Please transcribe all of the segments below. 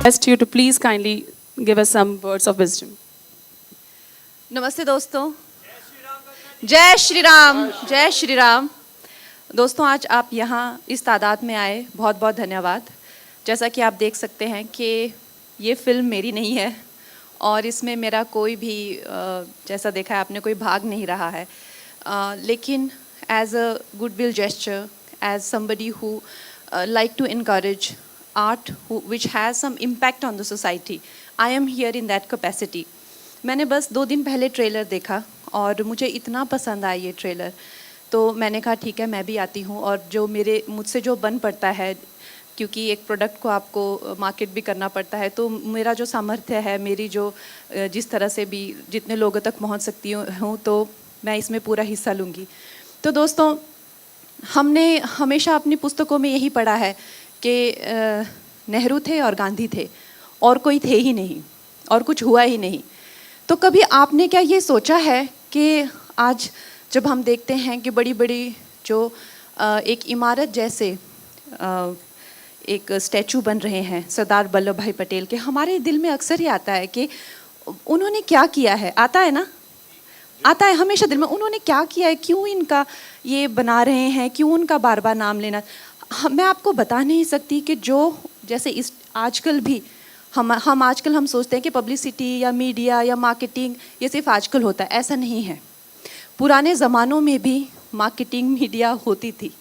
Request you to please kindly give us some words of wisdom. नमस्ते दोस्तों। जय श्री राम, जय श्री राम। दोस्तों, आज आप यहाँ इस तादाद में आए, बहुत बहुत धन्यवाद। जैसा कि आप देख सकते हैं कि ये फिल्म मेरी नहीं है और इसमें मेरा कोई भी जैसा देखा है आपने, कोई भाग नहीं रहा है, लेकिन as a goodwill gesture, as somebody who like to encourage art which has some impact on the society, I am here in that capacity. मैंने बस 2 दिन पहले ट्रेलर देखा और मुझे इतना पसंद आया ये ट्रेलर, तो मैंने कहा ठीक है मैं भी आती हूँ और जो मुझसे जो बन पड़ता है, क्योंकि एक प्रोडक्ट को आपको मार्केट भी करना पड़ता है, तो मेरा जो सामर्थ्य है, मेरी जो जिस तरह से भी जितने लोगों तक पहुँच सकती हूँ, तो मैं इसमें पूरा हिस्सा लूँगी। तो दोस्तों, हमने हमेशा अपनी पुस्तकों में यही पढ़ा है कि नेहरू थे और गांधी थे और कोई थे ही नहीं और कुछ हुआ ही नहीं। तो कभी आपने क्या ये सोचा है कि आज जब हम देखते हैं कि बड़ी बड़ी जो एक इमारत जैसे एक स्टैचू बन रहे हैं सरदार वल्लभ भाई पटेल के, हमारे दिल में अक्सर ही आता है कि उन्होंने क्या किया है। आता है ना, आता है हमेशा दिल में, उन्होंने क्या किया है, क्यों इनका ये बना रहे हैं, क्यों उनका बार बार नाम लेना। मैं आपको बता नहीं सकती कि जो जैसे इस आजकल भी हम आजकल हम सोचते हैं कि पब्लिसिटी या मीडिया या मार्केटिंग ये सिर्फ आजकल होता है, ऐसा नहीं है। पुराने ज़मानों में भी मार्केटिंग मीडिया होती थी।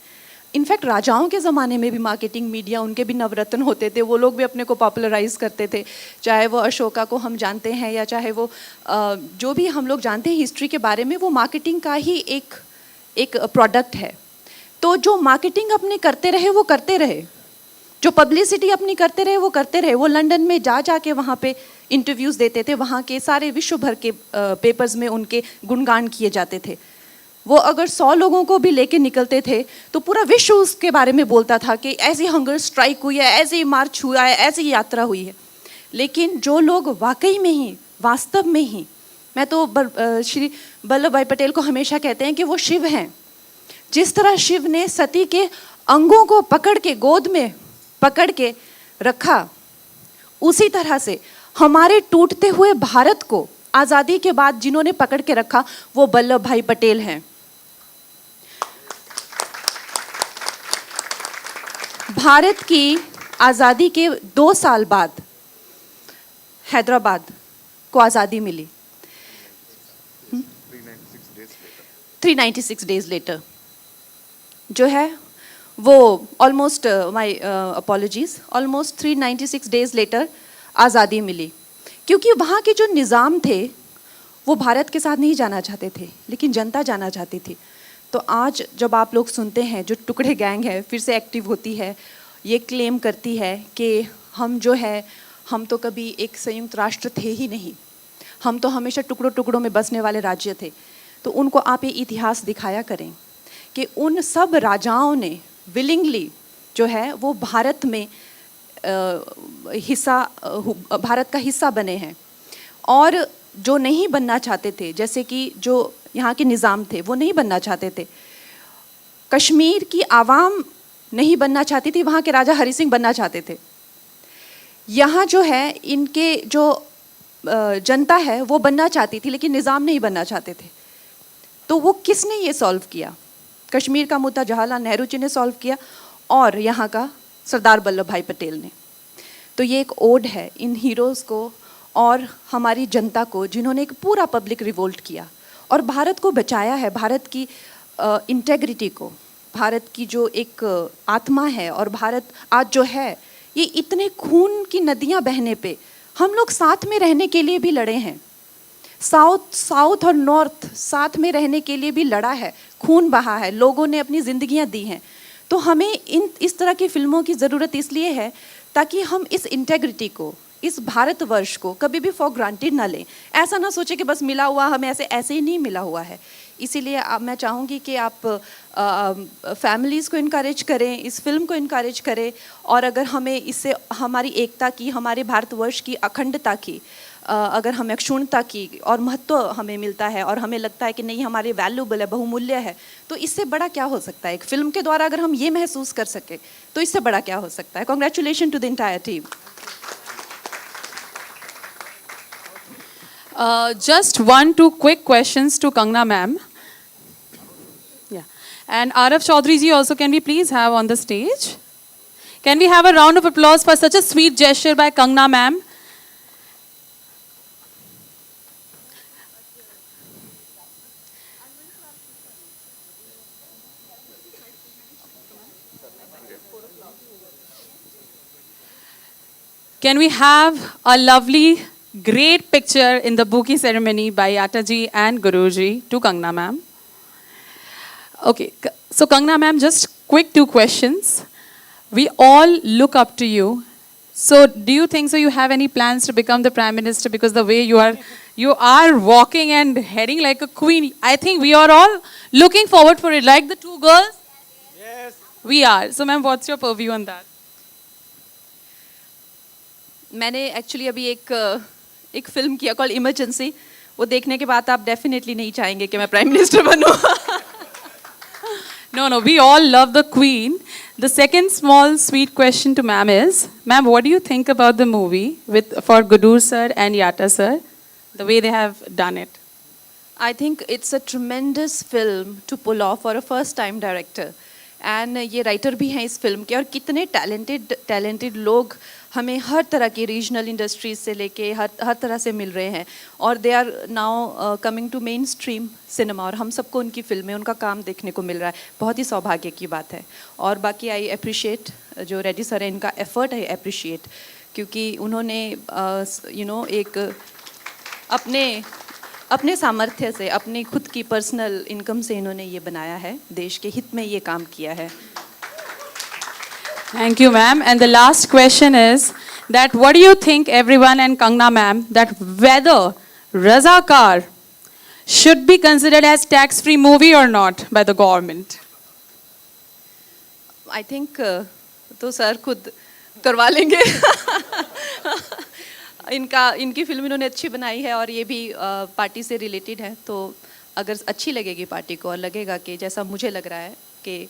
इनफैक्ट राजाओं के ज़माने में भी मार्केटिंग मीडिया, उनके भी नवरत्न होते थे, वो लोग भी अपने को पॉपुलराइज करते थे। चाहे वो अशोका को हम जानते हैं या चाहे वो जो भी हम लोग जानते हैं हिस्ट्री के बारे में, वो मार्केटिंग का ही एक प्रोडक्ट है। तो जो मार्केटिंग अपने करते रहे वो करते रहे, जो पब्लिसिटी अपनी करते रहे वो करते रहे। वो लंदन में जा के वहाँ पे इंटरव्यूज़ देते थे, वहाँ के सारे विश्व भर के पेपर्स में उनके गुणगान किए जाते थे। वो अगर 100 लोगों को भी लेके निकलते थे तो पूरा विश्व उसके बारे में बोलता था कि ऐसी हंगर स्ट्राइक हुई है, ऐसे मार्च हुआ है, ऐसी यात्रा हुई है। लेकिन जो लोग वाकई में ही, वास्तव में ही, मैं तो श्री वल्लभ भाई पटेल को हमेशा कहते हैं कि वो शिव हैं। जिस तरह शिव ने सती के अंगों को पकड़ के गोद में पकड़ के रखा, उसी तरह से हमारे टूटते हुए भारत को आज़ादी के बाद जिन्होंने पकड़ के रखा वो वल्लभ भाई पटेल हैं। भारत की आज़ादी के 2 साल बाद हैदराबाद को आज़ादी मिली, 396 डेज लेटर जो है वो ऑलमोस्ट, माई अपॉलॉजीज, ऑलमोस्ट 396 डेज लेटर आज़ादी मिली। क्योंकि वहाँ के जो निज़ाम थे वो भारत के साथ नहीं जाना चाहते थे, लेकिन जनता जाना चाहती थी। तो आज जब आप लोग सुनते हैं जो टुकड़े गैंग है फिर से एक्टिव होती है, ये क्लेम करती है कि हम जो है, हम तो कभी एक संयुक्त राष्ट्र थे ही नहीं, हम तो हमेशा टुकड़ों टुकड़ों में बसने वाले राज्य थे। तो उनको आप ये इतिहास दिखाया करें कि उन सब राजाओं ने विलिंगली जो है वो भारत में भारत का हिस्सा बने हैं। और जो नहीं बनना चाहते थे, जैसे कि जो यहाँ के निज़ाम थे वो नहीं बनना चाहते थे, कश्मीर की आवाम नहीं बनना चाहती थी, वहाँ के राजा हरि सिंह बनना चाहते थे। यहाँ जो है इनके जो जनता है वो बनना चाहती थी, लेकिन निज़ाम नहीं बनना चाहते थे। तो वो किसने ये सॉल्व किया? कश्मीर का मुद्दा जवाहरलाल नेहरू जी ने सॉल्व किया और यहाँ का सरदार वल्लभ भाई पटेल ने। तो ये एक ओड है इन हीरोज़ को और हमारी जनता को, जिन्होंने एक पूरा पब्लिक रिवोल्ट किया और भारत को बचाया है, भारत की इंटेग्रिटी को, भारत की जो एक आत्मा है। और भारत आज जो है ये इतने खून की नदियाँ बहने पे हम लोग साथ में रहने के लिए भी लड़े हैं। साउथ और नॉर्थ साथ में रहने के लिए भी लड़ा है, खून बहा है, लोगों ने अपनी ज़िंदगियां दी हैं। तो हमें इस तरह की फिल्मों की ज़रूरत इसलिए है ताकि हम इस इंटेग्रिटी को, इस भारतवर्ष को कभी भी फॉर ग्रांटेड ना लें। ऐसा ना सोचे कि बस मिला हुआ हमें, ऐसे ही नहीं मिला हुआ है। इसीलिए मैं चाहूँगी कि आप फैमिलीज़ को इनकरेज करें, इस फिल्म को इनकरेज करें। और अगर हमें इससे हमारी एकता की, हमारे भारतवर्ष की अखंडता की, अगर हमें क्षुण्णता की और महत्व हमें मिलता है और हमें लगता है कि नहीं हमारे वैल्यूबल है, बहुमूल्य है, तो इससे बड़ा क्या हो सकता है? एक फिल्म के द्वारा अगर हम ये महसूस कर सके तो इससे बड़ा क्या हो सकता है? Congratulation to the entire team. Just one, two quick questions to Kangna ma'am. Yeah. And Arav Chaudhary ji also, can we please have on the stage? Can we have a round of applause for such a sweet gesture by Kangna ma'am? Can we have a lovely, great picture in the bouquet ceremony by Yataji and Guruji to Kangna ma'am? Okay, so Kangna ma'am, just quick two questions. We all look up to you. So do you think so you have any plans to become the Prime Minister, because the way you are walking and heading like a queen. I think we are all looking forward for it, like the two girls. Yes. We are. So ma'am, what's your purview on that? मैंने actually अभी एक film किया call emergency, वो देखने के बाद आप definitely नहीं चाहेंगे कि मैं प्राइम मिनिस्टर बनूं. No, we all love the queen. The second small sweet question to ma'am is, ma'am, what do you think about the movie for Gudur sir and Yata sir, the way they have done it? I think it's a tremendous film to pull off for a first time director. And ये writer भी हैं इस film के, और कितने talented लोग हमें हर तरह की रीजनल इंडस्ट्रीज से लेके हर तरह से मिल रहे हैं, और they are now coming to mainstream cinema, और हम सबको उनकी फिल्में, उनका काम देखने को मिल रहा है. बहुत ही सौभाग्य की बात है. और बाकी आई अप्रिशिएट जो रेड्डी सर है, इनका एफर्ट है अप्रिशिएट, क्योंकि उन्होंने एक अपने सामर्थ्य से, अपनी खुद की पर्सनल इनकम से इन्होंने ये बनाया है, देश के हित में ये काम किया है. Thank you, ma'am. And the last question is that what do you think, everyone and Kangna ma'am, that whether Razakar should be considered as tax-free movie or not by the government? I think तो sir खुद करवा लेंगे. इनकी film इन्होंने अच्छी बनाई है, और ये भी पार्टी से रिलेटेड है, तो अगर अच्छी लगेगी पार्टी को, और लगेगा कि जैसा मुझे लग रहा है कि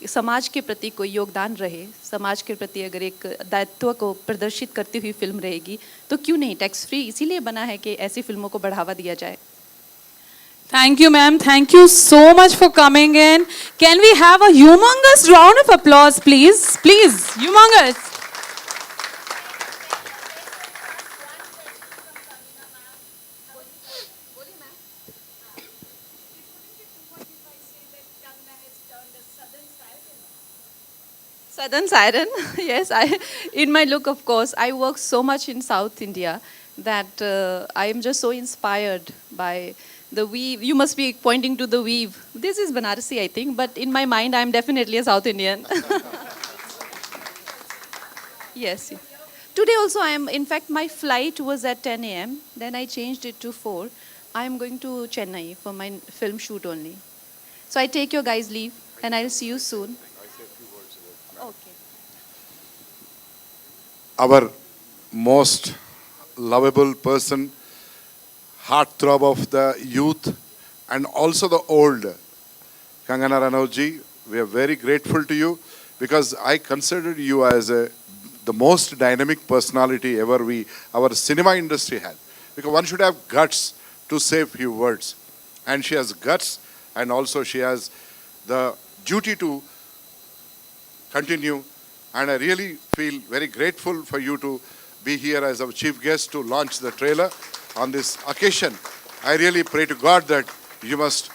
समाज के प्रति कोई योगदान रहे, समाज के प्रति अगर एक दायित्व को प्रदर्शित करती हुई फिल्म रहेगी, तो क्यों नहीं. टैक्स फ्री इसीलिए बना है कि ऐसी फिल्मों को बढ़ावा दिया जाए. Thank you, ma'am. Thank you so much for coming in. Can we have a humongous round of applause, please? Please, humongous. Southern Siren, yes. In my look, of course, I work so much in South India that I am just so inspired by the weave. You must be pointing to the weave. This is Banarasi, I think, but in my mind, I am definitely a South Indian. Yes. Today also, in fact, my flight was at 10 a.m. Then I changed it to 4. I am going to Chennai for my film shoot only. So I take your guys' leave, and I'll see you soon. Okay. Our most lovable person, heartthrob of the youth and also the old, Kangana Ranaut, we are very grateful to you, because I considered you as the most dynamic personality ever our cinema industry had. Because one should have guts to say a few words. And she has guts, and also she has the duty to continue. And I really feel very grateful for you to be here as our chief guest to launch the trailer on this occasion. I really pray to God that you must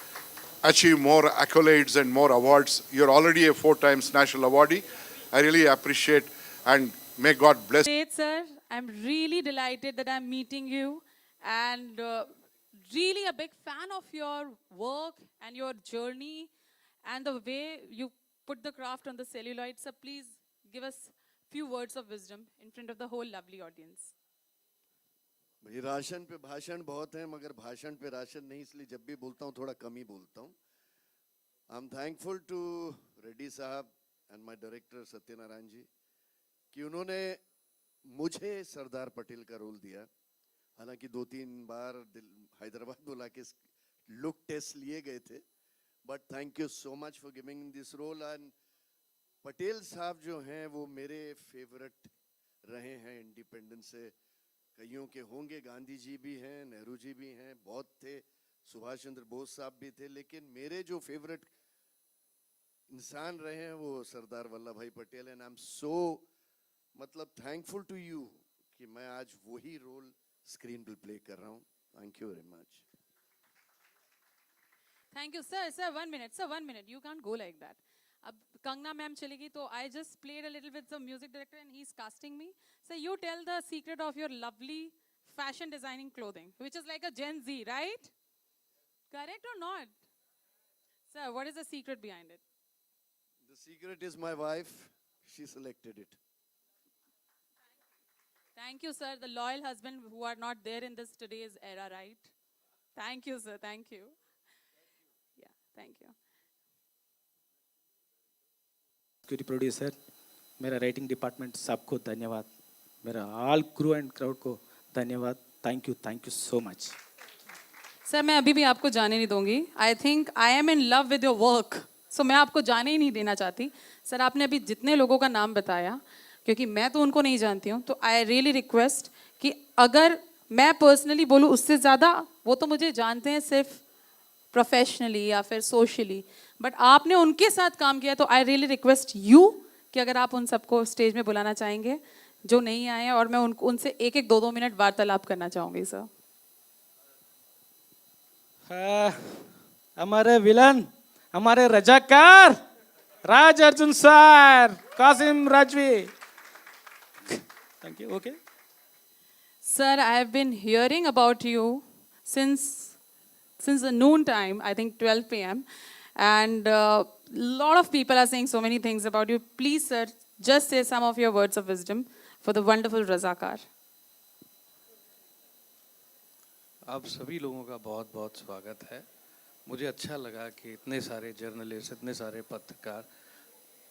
achieve more accolades and more awards. You're already a 4 times national awardee. I really appreciate, and may God bless. Great, sir. I'm really delighted that I'm meeting you, and really a big fan of your work and your journey and the way you put the craft on the celluloid. So please give us few words of wisdom in front of the whole lovely audience. भाई ration पे भाषण बहुत है, मगर भाषण पे ration नहीं, इसलिए जब भी बोलता हूँ थोड़ा कम ही बोलता हूँ. I am thankful to Reddy साहब and my director Satyanarayana ji कि उन्होंने मुझे सरदार पटेल का रोल दिया. हालांकि 2-3 बार हैदराबाद बुला के लुक टेस्ट लिए गए थे, but thank you so much for giving this role. And Patel साहब जो हैं वो मेरे फेवरेट रहे हैं इंडिपेंडेंस से कईयों के होंगे, गांधी जी भी हैं, नेहरू जी भी हैं, बहुत थे, सुभाष चंद्र बोस साहब भी थे, लेकिन मेरे जो फेवरेट इंसान रहे हैं वो सरदार वल्लभ भाई Patel. And I am so मतलब थैंकफुल टू यू कि मैं आज वही रोल स्क्रीन पे प्ले कर रहा हूँ। Thank you very much. Thank you sir. Sir 1 minute, sir 1 minute, you can't go like that. अब कंगना मैम चलेगी तो I just played a little with the music director and he is casting me. Sir you tell the secret of your lovely fashion designing clothing, which is like a Gen Z, right? Correct or not? Sir, what is the secret behind it? The secret is my wife. She selected it. Thank you, sir. The loyal husband who are not there in this today's era, right? Thank you, sir. Thank you. Yeah, thank you. Executive producer, मेरा writing department, सबको धन्यवाद, मेरा all crew and crowd को धन्यवाद। Thank you so much. Sir मैं अभी भी आपको जाने नहीं दूंगी। I think I am in love with your work, so मैं आपको जाने ही नहीं देना चाहती। सर आपने अभी जितने लोगों का नाम बताया, क्योंकि मैं तो उनको नहीं जानती हूँ, तो आई रियली रिक्वेस्ट कि अगर मैं पर्सनली बोलूँ उससे ज़्यादा वो तो मुझे जानते हैं सिर्फ प्रोफेशनली या फिर सोशली, बट आपने उनके साथ काम किया, तो आई रियली रिक्वेस्ट यू कि अगर आप उन सबको स्टेज में बुलाना चाहेंगे जो नहीं आए हैं, और मैं उनसे 1-2 मिनट वार्तालाप करना चाहूँगी सर। हमारे विलन, हमारे Razakar Raj Arjun sir, Qasim Razvi. Thank you. Okay Sir, I have been hearing about you since the noon time, I think 12 p.m. And lot of people are saying so many things about you. Please, sir, just say some of your words of wisdom for the wonderful Razakar. आप सभी लोगों का बहुत बहुत स्वागत है। मुझे अच्छा लगा कि इतने सारे जर्नलिस्ट, इतने सारे पत्रकार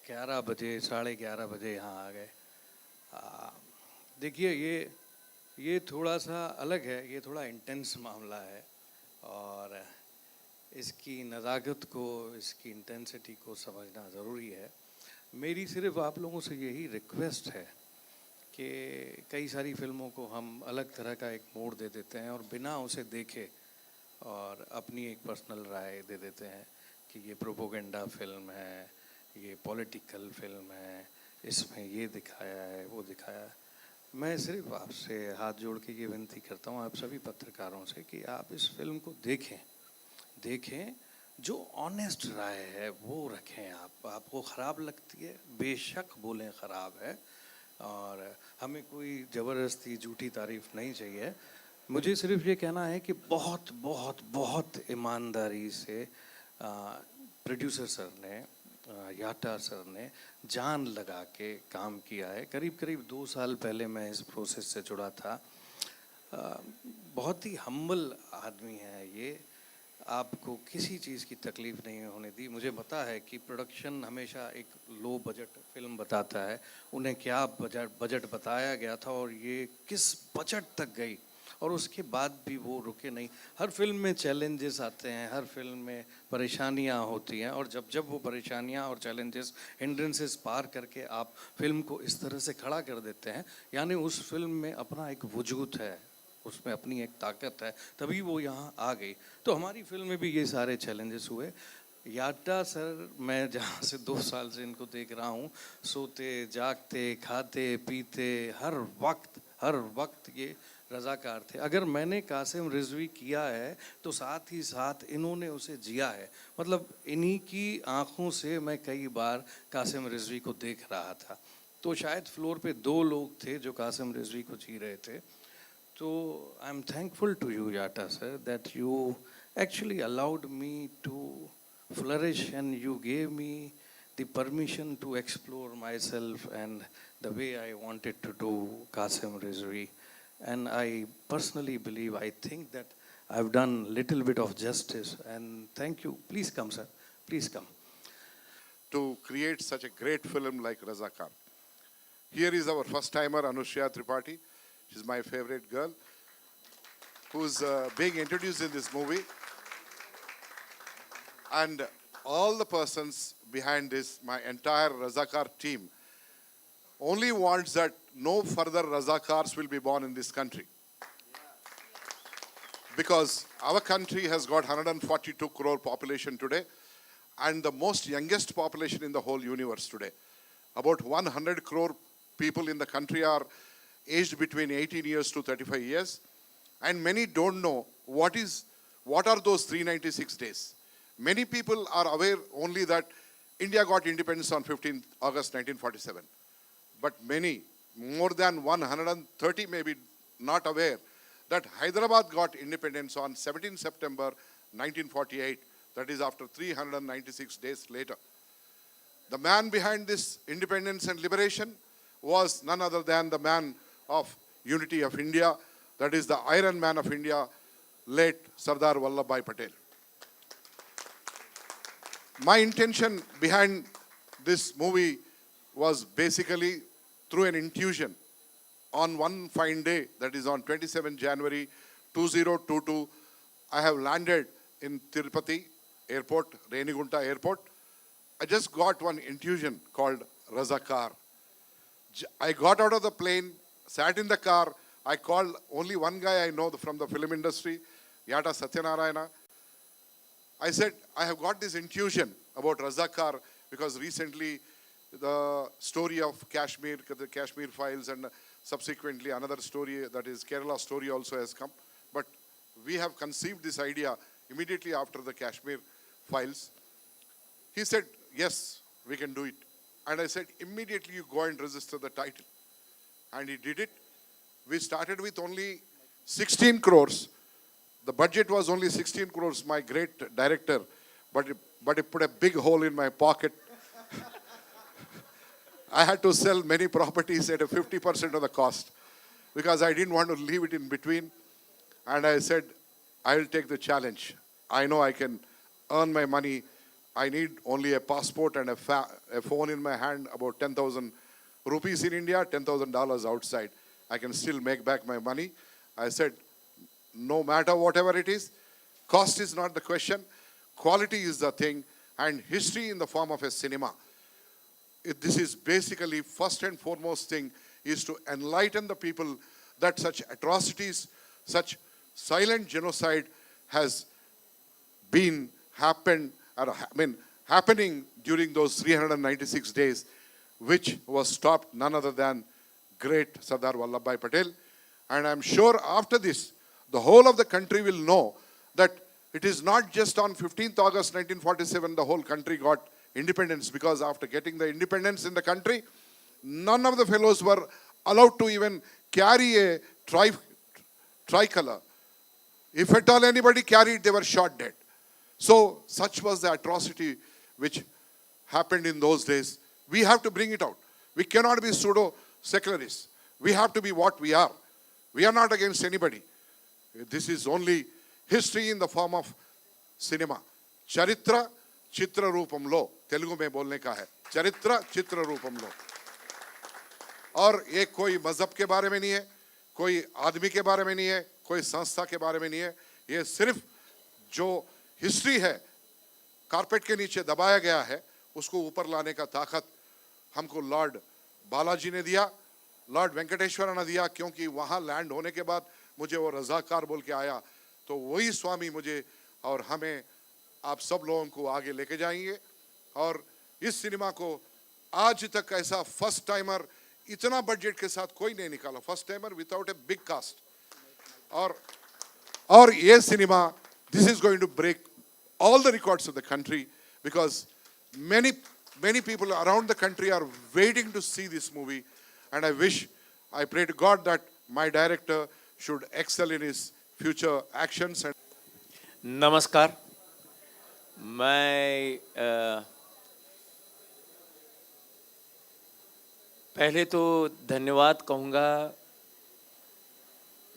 11 बजे, 11:30 बजे यहाँ आ गए। देखिए ये थोड़ा सा अलग है, ये थोड़ा इंटेंस मामला है, और इसकी नज़ाकत को, इसकी इंटेंसिटी को समझना ज़रूरी है। मेरी सिर्फ आप लोगों से यही रिक्वेस्ट है कि कई सारी फिल्मों को हम अलग तरह का एक मोड़ दे देते हैं और बिना उसे देखे और अपनी एक पर्सनल राय दे देते हैं कि ये प्रोपोगेंडा फिल्म है, ये पॉलिटिकल फिल्म है, इसमें ये दिखाया है, वो दिखाया है। मैं सिर्फ आपसे हाथ जोड़ के ये विनती करता हूँ आप सभी पत्रकारों से कि आप इस फिल्म को देखें, जो ऑनेस्ट राय है वो रखें। आपको ख़राब लगती है, बेशक बोलें ख़राब है, और हमें कोई ज़बरदस्ती झूठी तारीफ़ नहीं चाहिए। मुझे सिर्फ ये कहना है कि बहुत बहुत बहुत ईमानदारी से प्रोड्यूसर सर ने, याटा सर ने जान लगा के काम किया है। करीब 2 साल पहले मैं इस प्रोसेस से जुड़ा था। बहुत ही हम्बल आदमी है ये, आपको किसी चीज़ की तकलीफ़ नहीं होने दी। मुझे पता है कि प्रोडक्शन हमेशा एक लो बजट फिल्म बताता है, उन्हें क्या बजट बताया गया था और ये किस बजट तक गई, और उसके बाद भी वो रुके नहीं। हर फिल्म में चैलेंजेस आते हैं, हर फिल्म में परेशानियां होती हैं, और जब वो परेशानियां और चैलेंजेस, हिंड्रेंसेस पार करके आप फिल्म को इस तरह से खड़ा कर देते हैं, यानी उस फिल्म में अपना एक वजूद है, उसमें अपनी एक ताकत है, तभी वो यहाँ आ गई। तो हमारी फिल्म में भी ये सारे चैलेंजेस हुए। याटा सर, मैं जहाँ से 2 साल से इनको देख रहा हूँ, सोते जागते खाते पीते हर वक्त ये रज़ाकार थे। अगर मैंने कासिम रिजवी किया है तो साथ ही साथ इन्होंने उसे जिया है। मतलब इन्हीं की आँखों से मैं कई बार कासिम रिजवी को देख रहा था। तो शायद फ्लोर पे 2 लोग थे जो कासिम रिजवी को जी रहे थे। तो I am thankful to you याटा sir that you actually allowed me to flourish, and you gave me the permission to explore myself and the way I wanted to do Qasim Rizvi. And I personally believe, I think that I've done little bit of justice, and thank you. Please come, sir. Please come. To create such a great film like Razakar. Here is our first timer, Anushya Tripathi. She's my favorite girl, who's being introduced in this movie. And all the persons behind this, my entire Razakar team, only wants that no further Razakars will be born in this country. because our country has got 142 crore population today and the most youngest population in the whole universe today. About 100 crore people in the country are aged between 18 years to 35 years. And many don't know what are those 396 days. Many people are aware only that India got independence on 15th August 1947. But many, more than 130 may be not aware that Hyderabad got independence on 17 September 1948. That is after 396 days later. The man behind this independence and liberation was none other than the man of unity of India, that is the Iron Man of India, late Sardar Vallabhbhai Patel. My intention behind this movie was basically through an intuition. On one fine day, that is on 27 January 2022, I have landed in Tirupati Airport, Renigunta Airport. I just got one intuition called Razakar. I got out of the plane, sat in the car. I called only one guy I know from the film industry, Yata Satyanarayana. I said, I have got this intuition about Razakar because recently the story of Kashmir, the Kashmir files, and subsequently another story, that is Kerala story, also has come. But we have conceived this idea immediately after the Kashmir files. He said, yes, we can do it. And I said, immediately you go and register the title. And he did it. We started with only 16 crores. The budget was only 16 crores, my great director, but it put a big hole in my pocket. I had to sell many properties at a 50% of the cost because I didn't want to leave it in between. And I said, I'll take the challenge. I know I can earn my money. I need only a passport and a phone in my hand, about 10,000 rupees in India, $10,000 outside. I can still make back my money. I said, no matter whatever it is, cost is not the question. Quality is the thing, and history in the form of a cinema. This is basically first and foremost thing is to enlighten the people that such atrocities, such silent genocide has been happening during those 396 days, which was stopped none other than great Sardar Vallabhbhai Patel. And I'm sure after this, the whole of the country will know that it is not just on 15th August 1947 the whole country got independence, because after getting the independence in the country, none of the fellows were allowed to even carry a tricolor. If at all anybody carried, they were shot dead. So such was the atrocity which happened in those days. We have to bring it out. We cannot be pseudo-secularists. We have to be what we are. We are not against anybody. This is only history in the form of cinema. Charitra Chitra Rupamlo. Telugu mein bolne ka hai. Charitra Chitra Rupamlo. और ये कोई मजहब के बारे में नहीं है, कोई आदमी के बारे में नहीं है, कोई संस्था के बारे में नहीं है. ये सिर्फ जो हिस्ट्री है कारपेट के नीचे दबाया गया है, उसको ऊपर लाने का ताकत हमको लॉर्ड बालाजी ने दिया, लॉर्ड वेंकटेश्वर ने दिया. क्योंकि वहाँ लैंड होने के बाद मुझे वो रजाकार बोल के आया, तो वही स्वामी मुझे और हमें आप सब लोगों को आगे लेके जाएंगे. और इस सिनेमा को आज तक ऐसा फर्स्ट टाइमर इतना बजट के साथ कोई नहीं निकाला, first timer without a big cast. और ये cinema, this is going to break all the records of the country, because many people around the country are waiting to see this movie. And I pray to God that my director should excel in his future actions. नमस्कार. मैं पहले तो धन्यवाद कहूँगा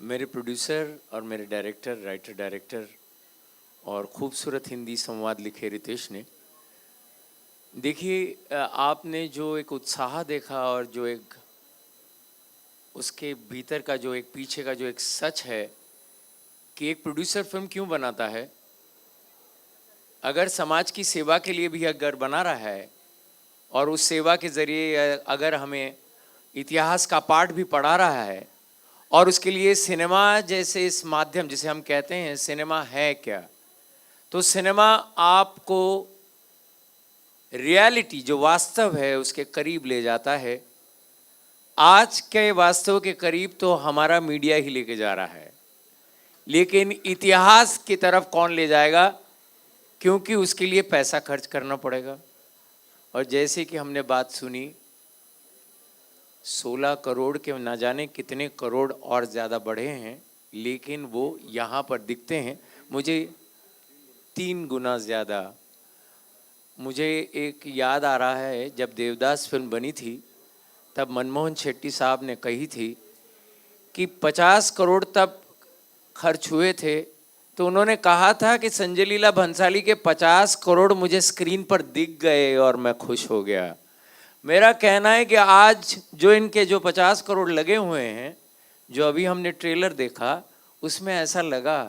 मेरे producer और मेरे writer director और खूबसूरत हिंदी संवाद लिखे रितेश ने. देखिए, आपने जो एक उत्साह देखा और जो एक उसके भीतर का जो एक पीछे का जो एक सच है कि एक प्रोड्यूसर फिल्म क्यों बनाता है. अगर समाज की सेवा के लिए भी अगर बना रहा है और उस सेवा के ज़रिए अगर हमें इतिहास का पाठ भी पढ़ा रहा है और उसके लिए सिनेमा जैसे इस माध्यम जिसे हम कहते हैं सिनेमा है क्या, तो सिनेमा आपको रियलिटी जो वास्तव है उसके करीब ले जाता है। आज के वास्तव के करीब तो हमारा मीडिया ही लेके जा रहा है, लेकिन इतिहास की तरफ कौन ले जाएगा, क्योंकि उसके लिए पैसा खर्च करना पड़ेगा। और जैसे कि हमने बात सुनी 16 करोड़ के न जाने कितने करोड़ और ज़्यादा बढ़े हैं, लेकिन वो यहाँ पर दिखते हैं मुझे 3 गुना ज़्यादा। मुझे एक याद आ रहा है, जब देवदास फिल्म बनी थी तब मनमोहन शेट्टी साहब ने कही थी कि 50 करोड़ तब खर्च हुए थे, तो उन्होंने कहा था कि संजय लीला भंसाली के 50 करोड़ मुझे स्क्रीन पर दिख गए और मैं खुश हो गया। मेरा कहना है कि आज जो इनके जो 50 करोड़ लगे हुए हैं, जो अभी हमने ट्रेलर देखा, उसमें ऐसा लगा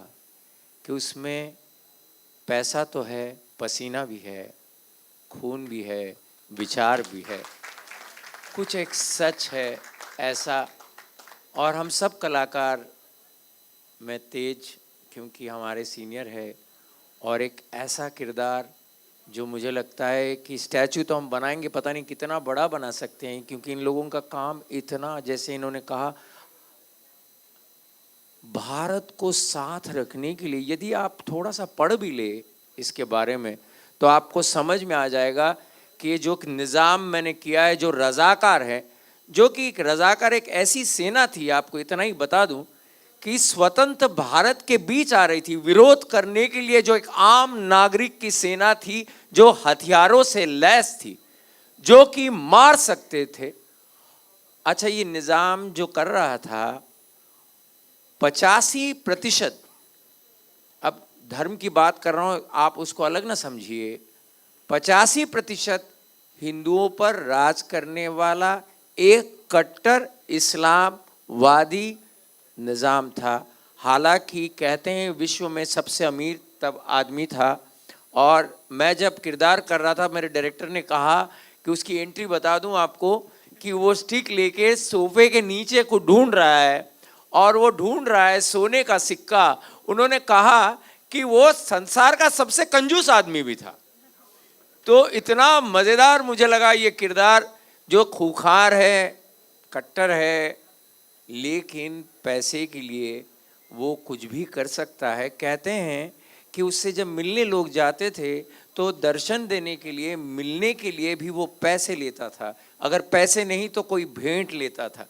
कि उसमें पैसा तो है, पसीना भी है, खून भी है, विचार भी है, कुछ एक सच है ऐसा। और हम सब कलाकार में तेज, क्योंकि हमारे सीनियर है, और एक ऐसा किरदार जो मुझे लगता है कि स्टैचू तो हम बनाएंगे, पता नहीं कितना बड़ा बना सकते हैं, क्योंकि इन लोगों का काम इतना, जैसे इन्होंने कहा, भारत को साथ रखने के लिए यदि आप थोड़ा सा पढ़ भी ले इसके बारे में तो आपको समझ में आ जाएगा कि ये जो निज़ाम मैंने किया है, जो रज़ाकार है, जो कि एक रज़ाकार एक ऐसी सेना थी, आपको इतना ही बता दूं कि स्वतंत्र भारत के बीच आ रही थी विरोध करने के लिए, जो एक आम नागरिक की सेना थी, जो हथियारों से लैस थी, जो कि मार सकते थे। अच्छा, ये निज़ाम जो कर रहा था 85%, अब धर्म की बात कर रहा हूं, आप उसको अलग ना समझिए, 85% हिंदुओं पर राज करने वाला एक कट्टर इस्लामवादी निज़ाम था। हालांकि कहते हैं विश्व में सबसे अमीर तब आदमी था, और मैं जब किरदार कर रहा था मेरे डायरेक्टर ने कहा कि उसकी एंट्री बता दूं आपको कि वो स्टिक लेके सोफे के नीचे को ढूंढ रहा है, और वो ढूंढ रहा है सोने का सिक्का। उन्होंने कहा कि वो संसार का सबसे कंजूस आदमी भी था। तो इतना मज़ेदार मुझे लगा ये किरदार, जो खूंखार है, कट्टर है, लेकिन पैसे के लिए वो कुछ भी कर सकता है। कहते हैं कि उससे जब मिलने लोग जाते थे तो दर्शन देने के लिए, मिलने के लिए भी वो पैसे लेता था, अगर पैसे नहीं तो कोई भेंट लेता था।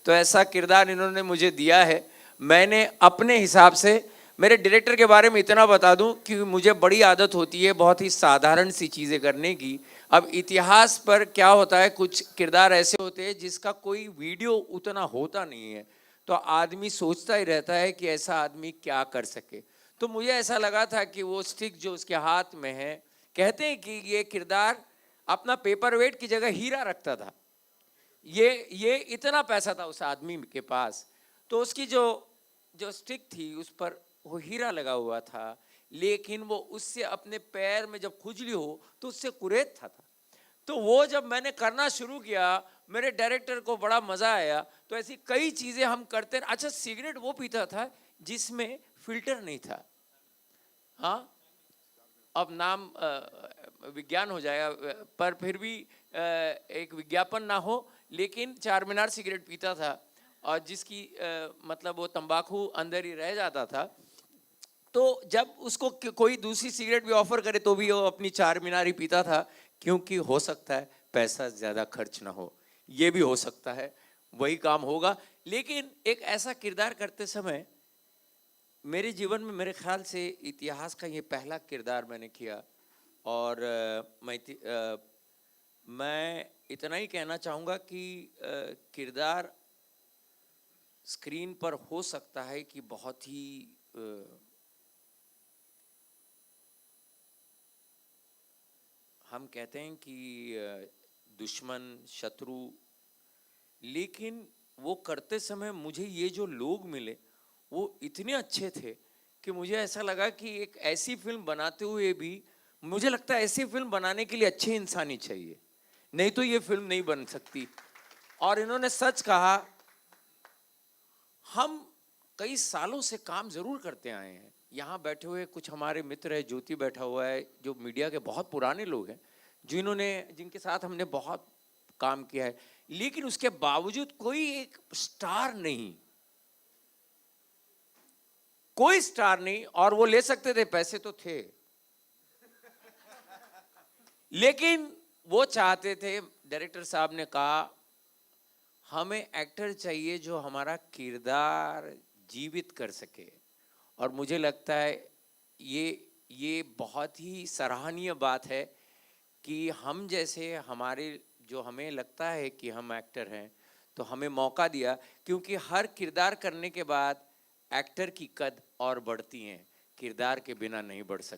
तो ऐसा किरदार इन्होंने मुझे दिया है। मैंने अपने हिसाब से, मेरे डायरेक्टर के बारे में इतना बता दूं कि मुझे बड़ी आदत होती है बहुत ही साधारण सी चीज़ें करने की। अब इतिहास पर क्या होता है, कुछ किरदार ऐसे होते हैं जिसका कोई वीडियो उतना होता नहीं है, तो आदमी सोचता ही रहता है कि ऐसा आदमी क्या कर सके। तो मुझे ऐसा लगा था कि वो स्टिक जो उसके हाथ में है, कहते हैं कि ये किरदार अपना पेपर वेट की जगह हीरा रखता था। ये इतना पैसा था उस आदमी के पास, तो उसकी जो स्टिक थी उस पर वो हीरा लगा हुआ था, लेकिन वो उससे अपने पैर में जब खुजली हो तो उससे कुरेदता था। तो वो जब मैंने करना शुरू किया, मेरे डायरेक्टर को बड़ा मज़ा आया। तो ऐसी कई चीज़ें हम करते हैं। अच्छा, सिगरेट वो पीता था जिसमें फिल्टर नहीं था। हाँ, अब नाम विज्ञान हो जाएगा, पर फिर भी एक विज्ञापन ना हो, लेकिन चार मीनार सिगरेट पीता था, और जिसकी मतलब वो तंबाकू अंदर ही रह जाता था। तो जब उसको कोई दूसरी सिगरेट भी ऑफर करे तो भी वो अपनी चार मीनार ही पीता था, क्योंकि हो सकता है पैसा ज़्यादा खर्च ना हो, ये भी हो सकता है, वही काम होगा। लेकिन एक ऐसा किरदार करते समय मेरे जीवन में, मेरे ख्याल से इतिहास का ये पहला किरदार मैंने किया। और मैं इतना ही कहना चाहूँगा कि किरदार स्क्रीन पर हो सकता है कि बहुत ही हम कहते हैं कि दुश्मन, शत्रु, लेकिन वो करते समय मुझे ये जो लोग मिले वो इतने अच्छे थे कि मुझे ऐसा लगा कि एक ऐसी फिल्म बनाते हुए भी, मुझे लगता है ऐसी फिल्म बनाने के लिए अच्छे इंसान ही चाहिए, नहीं तो ये फिल्म नहीं बन सकती। और इन्होंने सच कहा, हम कई सालों से काम जरूर करते आए हैं। यहाँ बैठे हुए कुछ हमारे मित्र है, ज्योति बैठा हुआ है, जो मीडिया के बहुत पुराने लोग हैं, जिनके साथ हमने बहुत काम किया है, लेकिन उसके बावजूद कोई एक स्टार नहीं, कोई स्टार नहीं। और वो ले सकते थे, पैसे तो थे, लेकिन वो चाहते थे, डायरेक्टर साहब ने कहा हमें एक्टर चाहिए जो हमारा किरदार जीवित कर सके। और मुझे लगता है ये बहुत ही सराहनीय बात है कि हम जैसे हमें लगता है कि हम एक्टर हैं, तो हमें मौका दिया, क्योंकि हर किरदार करने के बाद एक्टर की कद और बढ़ती हैं, किरदार के बिना नहीं बढ़ सकती।